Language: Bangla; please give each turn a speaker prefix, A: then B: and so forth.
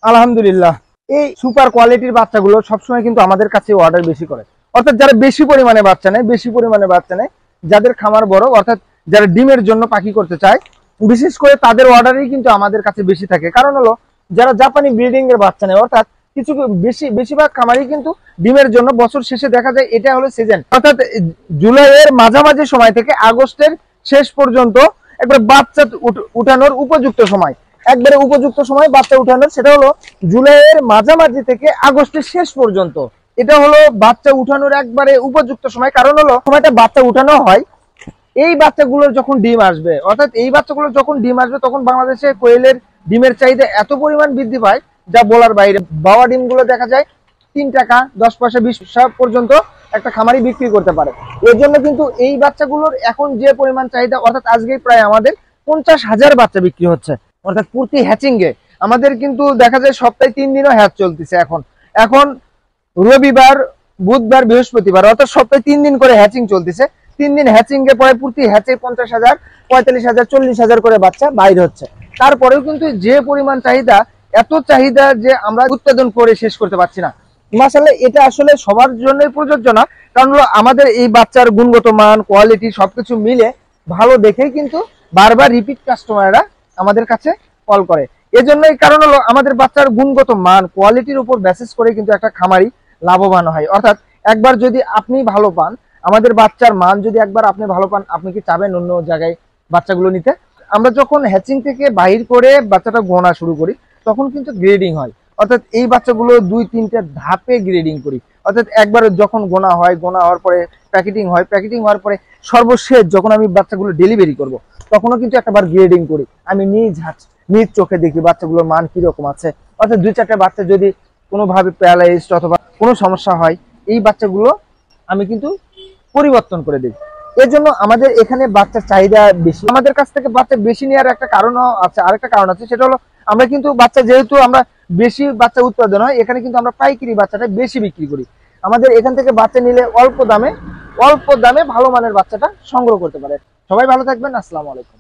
A: আলহামদুলিল্লাহ। এই সুপার কোয়ালিটির বাচ্চাগুলো সবসময় কিন্তু আমাদের কাছে অর্ডার বেশি করে, অর্থাৎ যারা বেশি পরিমাণে বাচ্চা নেয়, যাদের খামার বড়, অর্থাৎ যারা ডিমের জন্য পাখি করতে চায়, বিশেষ করে তাদের অর্ডারই কিন্তু আমাদের কাছে বেশি থাকে। কারণ হলো যারা জাপানি ব্রিডিং এর বাচ্চা নেয়, অর্থাৎ কিছু বেশিরভাগ খামারই কিন্তু ডিমের জন্য বছর শেষে দেখা যায় এটা হলো সিজন, অর্থাৎ জুলাইয়ের মাঝামাঝি সময় থেকে আগস্টের শেষ পর্যন্ত একবার বাচ্চা উঠানোর উপযুক্ত সময়, একবারে উপযুক্ত সময় বাচ্চা উঠানোর, সেটা হলো জুলাইয়ের মাঝামাঝি থেকে আগস্টের শেষ পর্যন্ত। এটা হলো বাচ্চা উঠানোর একবারে উপযুক্ত সময়। কারণ হলো সময়টা বাচ্চা উঠানো হয় এই বাচ্চাগুলোর যখন ডিম আসবে, অর্থাৎ এই বাচ্চাগুলোর যখন ডিম আসবে তখন বাংলাদেশে কোয়েলের ডিমের চাহিদা এত পরিমাণ বৃদ্ধি পায় যা বলার বাইরে। বাবা ডিমগুলো দেখা যায় 3 টাকা 10 পয়সা 20 পয়সা পর্যন্ত একটা খামারি বিক্রি করতে পারে। এর জন্য কিন্তু এই বাচ্চাগুলোর এখন যে পরিমাণ চাহিদা, অর্থাৎ আজকে প্রায় আমাদের 50,000 বাচ্চা বিক্রি হচ্ছে, অর্থাৎ প্রতি হ্যাচিংয়ে আমাদের কিন্তু দেখা যায় সপ্তাহে 3 দিনও হ্যাচ চলতেছে। এখন রবিবার, বুধবার, বৃহস্পতিবার, অর্থাৎ সপ্তাহে 3 দিন করে হ্যাচিং চলতেছে। 3 দিন হ্যাচিং এ পরে প্রতি হ্যাচে 50,000, 45,000, 40,000 করে বাচ্চা বাইর হচ্ছে। তারপরেও কিন্তু যে পরিমাণ চাহিদা, এত চাহিদা যে আমরা উৎপাদন করে শেষ করতে পারছি না। মাশাআল্লাহ, এটা আসলে সবার জন্যই প্রযোজ্য না। কারণ হলো আমাদের এই বাচ্চার গুণগত মান, কোয়ালিটি সবকিছু মিলে ভালো দেখেই কিন্তু বারবার রিপিট কাস্টমাররা আমাদের কাছে কল করে। এজন্যই কারণ হলো আমাদের বাচ্চার গুণগত মান, কোয়ালিটির উপর বেসিস করে কিন্তু একটা খামারি লাভবান হয়। অর্থাৎ একবার যদি আপনি ভালো পান, আমাদের বাচ্চার মান যদি একবার আপনি ভালো পান, আপনি কি চাবেন অন্য জায়গায় বাচ্চাগুলো নিতে? আমরা যখন হ্যাচিং থেকে বাহির করে বাচ্চাটা গোনা শুরু করি তখন কিন্তু গ্রেডিং হয়, অর্থাৎ এই বাচ্চাগুলো 2-3টে ধাপে গ্রেডিং করি। অর্থাৎ একবার যখন গোনা হয়, গোনা হওয়ার পরে প্যাকেটিং হয়, প্যাকেটিং হওয়ার পরে সর্বশেষ যখন আমি বাচ্চাগুলো ডেলিভারি করব তখনও কিন্তু একবার গ্রেডিং করি। আমি নিজ চোখে দেখি বাচ্চাগুলোর মান কিরকম আছে। অর্থাৎ 2-4টে বাচ্চা যদি কোনোভাবে প্যারালাইজড অথবা কোনো সমস্যা হয়, এই বাচ্চাগুলো আমি কিন্তু পরিবর্তন করে দিই। এর জন্য আমাদের এখানে বাচ্চার চাহিদা বেশি। আমাদের কাছ থেকে বাচ্চা বেশি নেওয়ার একটা কারণও আছে, আরেকটা কারণ আছে, সেটা হলো আমরা কিন্তু বাচ্চা, যেহেতু আমরা বেশি বাচ্চা উৎপাদন হয়, এখানে কিন্তু আমরা পাইকারি বাচ্চাটা বেশি বিক্রি করি। আমাদের এখান থেকে বাচ্চা নিলে অল্প দামে ভালো মানের বাচ্চাটা সংগ্রহ করতে পারে। সবাই ভালো থাকবেন। আসসালামু আলাইকুম।